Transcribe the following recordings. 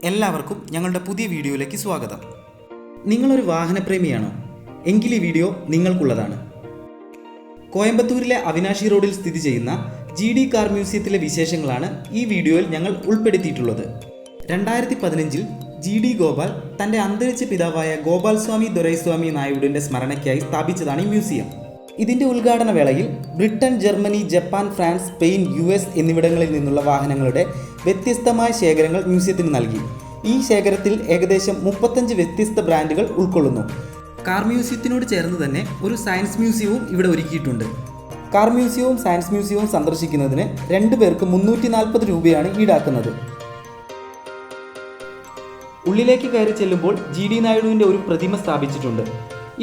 എല്ലാവർക്കും ഞങ്ങളുടെ പുതിയ വീഡിയോയിലേക്ക് സ്വാഗതം. നിങ്ങളൊരു വാഹനപ്രേമിയാണോ? എങ്കിൽ ഈ വീഡിയോ നിങ്ങൾക്കുള്ളതാണ്. കോയമ്പത്തൂരിലെ അവിനാശി റോഡിൽ സ്ഥിതി ചെയ്യുന്ന GD കാർ മ്യൂസിയത്തിലെ വിശേഷങ്ങളാണ് ഈ വീഡിയോയിൽ ഞങ്ങൾ ഉൾപ്പെടുത്തിയിട്ടുള്ളത്. 2015 GD ഗോപാൽ തൻ്റെ അന്തരിച്ച പിതാവായ ഗോപാൽ സ്വാമി ദൊരൈസ്വാമി നായിഡുവിൻ്റെ സ്മരണയ്ക്കായി സ്ഥാപിച്ചതാണ് ഈ മ്യൂസിയം. ഇതിൻ്റെ ഉദ്ഘാടന വേളയിൽ Britain, Germany, Japan, France, Spain, US എന്നിവിടങ്ങളിൽ നിന്നുള്ള വാഹനങ്ങളുടെ വ്യത്യസ്തമായ ശേഖരങ്ങൾ മ്യൂസിയത്തിന് നൽകി. ഈ ശേഖരത്തിൽ ഏകദേശം 35 വ്യത്യസ്ത ബ്രാൻഡുകൾ ഉൾക്കൊള്ളുന്നു. കാർ മ്യൂസിയത്തിനോട് ചേർന്ന് തന്നെ ഒരു സയൻസ് മ്യൂസിയവും ഇവിടെ ഒരുക്കിയിട്ടുണ്ട്. കാർ മ്യൂസിയവും സയൻസ് മ്യൂസിയവും സന്ദർശിക്കുന്നതിന് 2 പേർക്ക് 340 രൂപയാണ് ഈടാക്കുന്നത്. ഉള്ളിലേക്ക് കയറി ചെല്ലുമ്പോൾ GD നായിഡുവിൻ്റെ ഒരു പ്രതിമ സ്ഥാപിച്ചിട്ടുണ്ട്.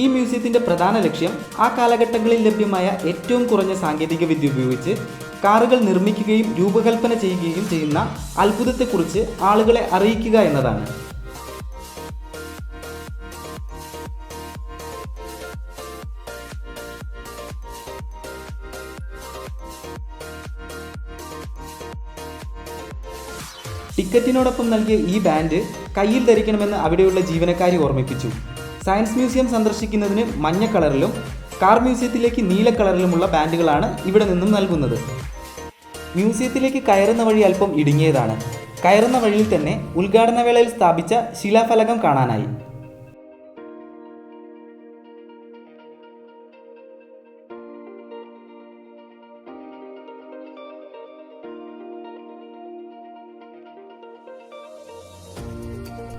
ഈ മ്യൂസിയത്തിൻ്റെ പ്രധാന ലക്ഷ്യം ആ കാലഘട്ടങ്ങളിൽ ലഭ്യമായ ഏറ്റവും കുറഞ്ഞ സാങ്കേതിക വിദ്യ ഉപയോഗിച്ച് കാറുകൾ നിർമ്മിക്കുകയും രൂപകൽപ്പന ചെയ്യുകയും ചെയ്യുന്ന അത്ഭുതത്തെക്കുറിച്ച് ആളുകളെ അറിയിക്കുക എന്നതാണ്. ടിക്കറ്റിനോടൊപ്പം നൽകിയ ഈ ബാൻഡ് കയ്യിൽ ധരിക്കണമെന്ന് അവിടെയുള്ള ജീവനക്കാരി ഓർമ്മിപ്പിച്ചു. സയൻസ് മ്യൂസിയം സന്ദർശിക്കുന്നതിന് മഞ്ഞ കളറിലും കാർ മ്യൂസിയത്തിലേക്ക് നീല കളറിലുമുള്ള ബാൻഡുകളാണ് ഇവിടെ നിന്നും നൽകുന്നത്. മ്യൂസിയത്തിലേക്ക് കയറുന്ന വഴി അല്പം ഇടുങ്ങിയതാണ്. കയറുന്ന വഴിയിൽ തന്നെ ഉദ്ഘാടന വേളയിൽ സ്ഥാപിച്ച ശിലാഫലകം കാണാനായി.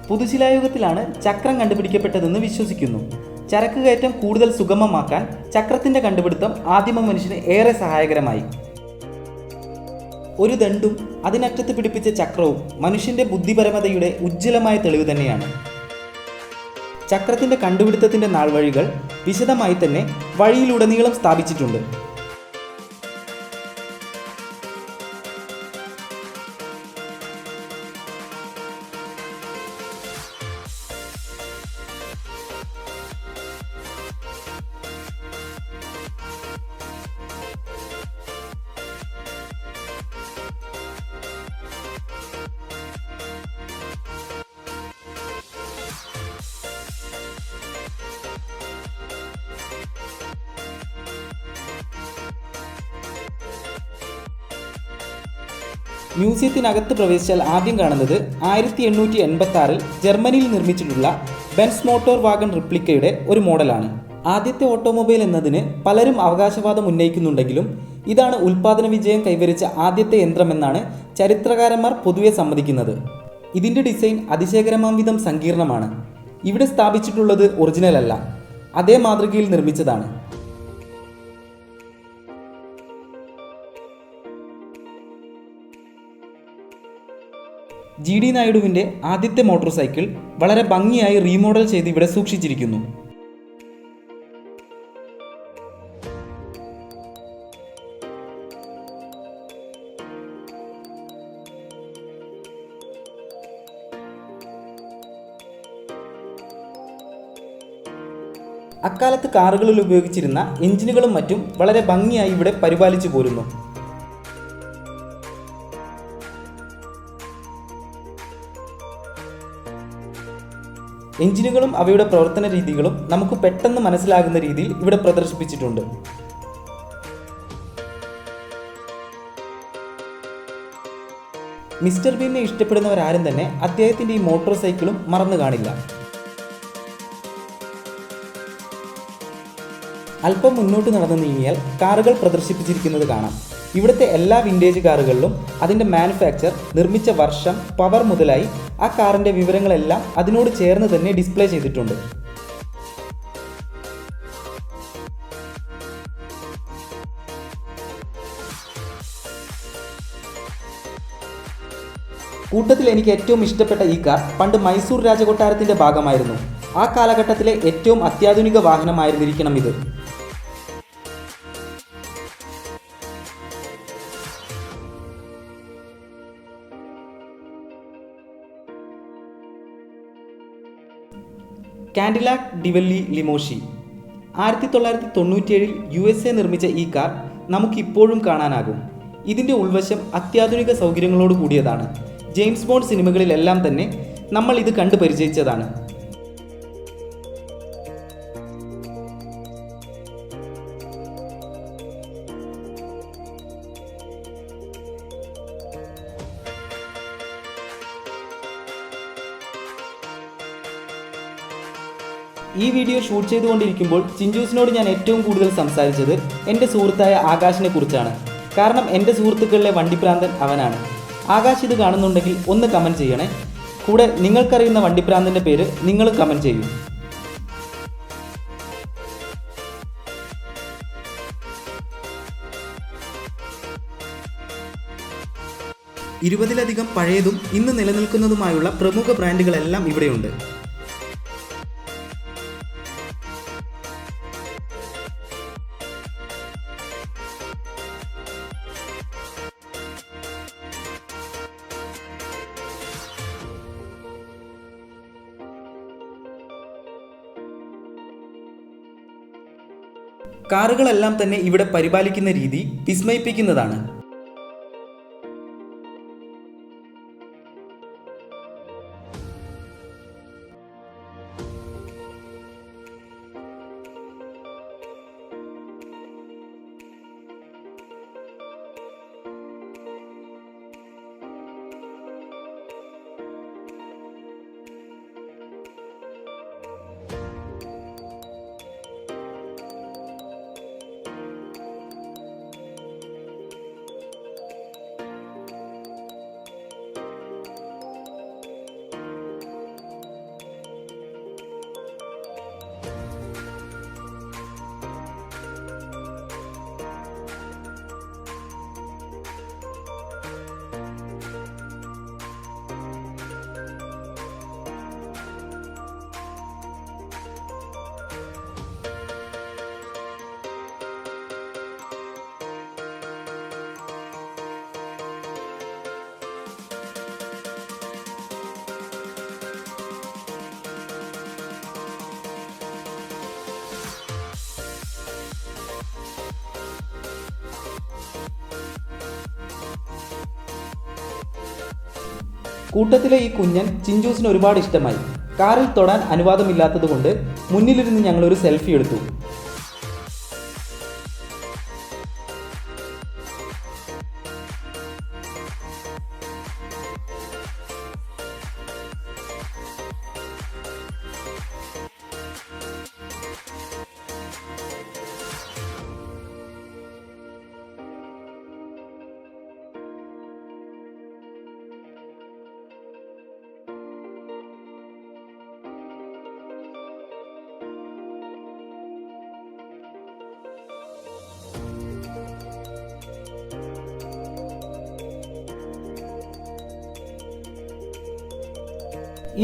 പുതുശിലായുഗത്തിലാണ് ചക്രം കണ്ടുപിടിക്കപ്പെട്ടതെന്ന് വിശ്വസിക്കുന്നു. ചരക്ക് കയറ്റം കൂടുതൽ സുഗമമാക്കാൻ ചക്രത്തിൻ്റെ കണ്ടുപിടുത്തം ആദിമ മനുഷ്യന് ഏറെ സഹായകരമായി. ഒരു ദണ്ടും അതിനറ്റത്ത് പിടിപ്പിച്ച ചക്രവും മനുഷ്യൻ്റെ ബുദ്ധിപരമതയുടെ ഉജ്ജ്വലമായ തെളിവ് തന്നെയാണ്. ചക്രത്തിൻ്റെ കണ്ടുപിടുത്തത്തിൻ്റെ നാൾവഴികൾ വിശദമായി തന്നെ വഴിയിലുടനീളം സ്ഥാപിച്ചിട്ടുണ്ട്. മ്യൂസിയത്തിനകത്ത് പ്രവേശിച്ചാൽ ആദ്യം കാണുന്നത് 1886 ജർമ്മനിയിൽ നിർമ്മിച്ചിട്ടുള്ള ബെൻസ് മോട്ടോർ വാഗൺ റിപ്ലിക്കയുടെ ഒരു മോഡലാണ്. ആദ്യത്തെ ഓട്ടോമൊബൈൽ എന്നതിന് പലരും അവകാശവാദം ഉന്നയിക്കുന്നുണ്ടെങ്കിലും ഇതാണ് ഉൽപ്പാദന വിജയം കൈവരിച്ച ആദ്യത്തെ യന്ത്രമെന്നാണ് ചരിത്രകാരന്മാർ പൊതുവെ സമ്മതിക്കുന്നത്. ഇതിൻ്റെ ഡിസൈൻ അതിശയകരമാം വിധം സങ്കീർണമാണ്. ഇവിടെ സ്ഥാപിച്ചിട്ടുള്ളത് ഒറിജിനൽ അല്ല, അതേ മാതൃകയിൽ നിർമ്മിച്ചതാണ്. GD നായിഡുവിൻ്റെ ആദ്യത്തെ മോട്ടോർ സൈക്കിൾ വളരെ ഭംഗിയായി റീമോഡൽ ചെയ്ത് ഇവിടെ സൂക്ഷിച്ചിരിക്കുന്നു. അക്കാലത്ത് കാറുകളിൽ ഉപയോഗിച്ചിരുന്ന എഞ്ചിനുകളും മറ്റും വളരെ ഭംഗിയായി ഇവിടെ പരിപാലിച്ചു പോരുന്നു. എഞ്ചിനുകളും അവയുടെ പ്രവർത്തന രീതികളും നമുക്ക് പെട്ടെന്ന് മനസ്സിലാകുന്ന രീതിയിൽ ഇവിടെ പ്രദർശിപ്പിച്ചിട്ടുണ്ട്. മിസ്റ്റർ ബീനെ ഇഷ്ടപ്പെടുന്നവരാരും തന്നെ അദ്ദേഹത്തിൻ്റെ ഈ മോട്ടോർ സൈക്കിളും മറന്നു കാണില്ല. അല്പം മുന്നോട്ട് നടന്നു നീങ്ങിയാൽ കാറുകൾ പ്രദർശിപ്പിച്ചിരിക്കുന്നത് കാണാം. ഇവിടുത്തെ എല്ലാ വിൻറ്റേജ് കാറുകളിലും അതിൻ്റെ മാനുഫാക്ചർ, നിർമ്മിച്ച വർഷം, പവർ മുതലായി ആ കാറിൻ്റെ വിവരങ്ങളെല്ലാം അതിനോട് ചേർന്ന് തന്നെ ഡിസ്പ്ലേ ചെയ്തിട്ടുണ്ട്. കൂട്ടത്തിൽ എനിക്ക് ഏറ്റവും ഇഷ്ടപ്പെട്ട ഈ കാർ പണ്ട് മൈസൂർ രാജകൊട്ടാരത്തിൻ്റെ ഭാഗമായിരുന്നു. ആ കാലഘട്ടത്തിലെ ഏറ്റവും അത്യാധുനിക വാഹനമായിരുന്നിരിക്കണം ഇത്. കാഡിലാക് ഡിവല്ലി ലിമോഷി 1997 USA നിർമ്മിച്ച ഈ കാർ നമുക്കിപ്പോഴും കാണാനാകും. ഇതിൻ്റെ ഉൾവശം അത്യാധുനിക സൗകര്യങ്ങളോട് കൂടിയതാണ്. ജെയിംസ് ബോണ്ട് സിനിമകളിലെല്ലാം തന്നെ നമ്മൾ ഇത് കണ്ടു പരിചയിച്ചതാണ്. ഈ വീഡിയോ ഷൂട്ട് ചെയ്തുകൊണ്ടിരിക്കുമ്പോൾ ചിഞ്ചൂസിനോട് ഞാൻ ഏറ്റവും കൂടുതൽ സംസാരിച്ചത് എൻ്റെ സുഹൃത്തായ ആകാശിനെ കുറിച്ചാണ്. കാരണം എൻ്റെ സുഹൃത്തുക്കളിലെ വണ്ടിപ്രാന്തൻ അവനാണ്. ആകാശ് ഇത് കാണുന്നുണ്ടെങ്കിൽ ഒന്ന് കമൻറ്റ് ചെയ്യണേ. കൂടെ നിങ്ങൾക്കറിയുന്ന വണ്ടിപ്രാന്തൻ്റെ പേര് നിങ്ങൾ കമൻറ്റ് ചെയ്യൂ. ഇരുപതിലധികം പഴയതും ഇന്ന് നിലനിൽക്കുന്നതുമായുള്ള പ്രമുഖ ബ്രാൻഡുകളെല്ലാം ഇവിടെയുണ്ട്. കാറുകളെല്ലാം തന്നെ ഇവിടെ പരിപാലിക്കുന്ന രീതി വിസ്മയിപ്പിക്കുന്നതാണ്. കൂട്ടത്തിലെ ഈ കുഞ്ഞൻ ചിഞ്ചൂസിന് ഒരുപാട് ഇഷ്ടമായി. കാറിൽ തൊടാൻ അനുവാദമില്ലാത്തതുകൊണ്ട് മുന്നിലിരുന്ന് ഞങ്ങളൊരു സെൽഫി എടുത്തു.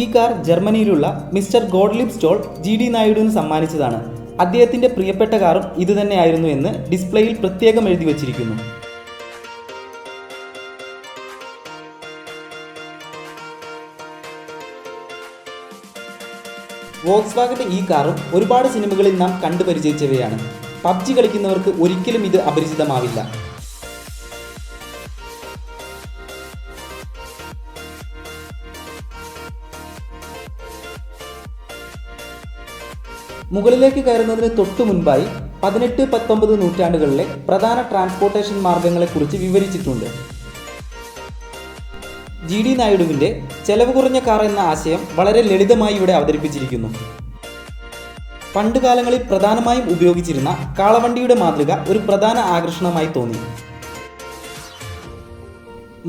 ഈ കാർ ജർമ്മനിയിലുള്ള മിസ്റ്റർ ഗോഡ്ലിബ് സ്റ്റോൾ GD നായിഡുവിന് സമ്മാനിച്ചതാണ്. അദ്ദേഹത്തിൻ്റെ പ്രിയപ്പെട്ട കാറും ഇതുതന്നെയായിരുന്നു എന്ന് ഡിസ്പ്ലേയിൽ പ്രത്യേകം എഴുതി വച്ചിരിക്കുന്നു. വോക്സ്വാഗന്റെ ഈ കാറും ഒരുപാട് സിനിമകളിൽ നാം കണ്ടു പരിചയിച്ചവയാണ്. PUBG കളിക്കുന്നവർക്ക് ഒരിക്കലും ഇത് അപരിചിതമാവില്ല. മുകളിലേക്ക് കയറുന്നതിന് തൊട്ടു മുൻപായി 18-19 നൂറ്റാണ്ടുകളിലെ പ്രധാന ട്രാൻസ്പോർട്ടേഷൻ മാർഗങ്ങളെക്കുറിച്ച് വിവരിച്ചിട്ടുണ്ട്. GD നായിഡുവിൻ്റെ ചെലവ് കുറഞ്ഞ കാർ എന്ന ആശയം വളരെ ലളിതമായി ഇവിടെ അവതരിപ്പിച്ചിരിക്കുന്നു. പണ്ടുകാലങ്ങളിൽ പ്രധാനമായും ഉപയോഗിച്ചിരുന്ന കാളവണ്ടിയുടെ മാതൃക ഒരു പ്രധാന ആകർഷണമായി തോന്നി.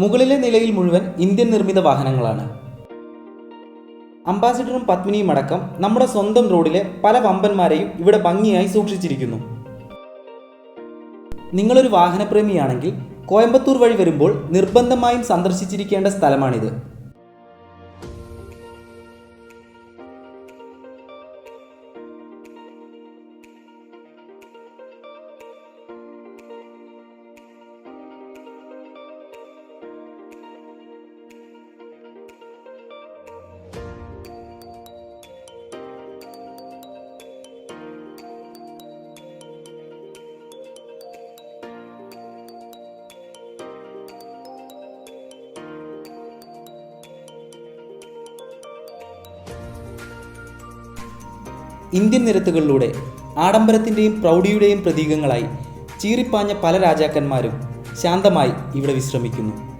മുകളിലെ നിലയിൽ മുഴുവൻ ഇന്ത്യൻ നിർമ്മിത വാഹനങ്ങളാണ്. അംബാസിഡറും പത്മിനിയും അടക്കം നമ്മുടെ സ്വന്തം റോഡിലെ പല വമ്പന്മാരെയും ഇവിടെ ഭംഗിയായി സൂക്ഷിച്ചിരിക്കുന്നു. നിങ്ങളൊരു വാഹനപ്രേമിയാണെങ്കിൽ കോയമ്പത്തൂർ വഴി വരുമ്പോൾ നിർബന്ധമായും സന്ദർശിച്ചിരിക്കേണ്ട സ്ഥലമാണിത്. ഇന്ത്യൻ നിരത്തുകളിലൂടെ ആഡംബരത്തിൻ്റെയും പ്രൗഢിയുടെയും പ്രതീകങ്ങളായി ചീറിപ്പാഞ്ഞ പല രാജാക്കന്മാരും ശാന്തമായി ഇവിടെ വിശ്രമിക്കുന്നു.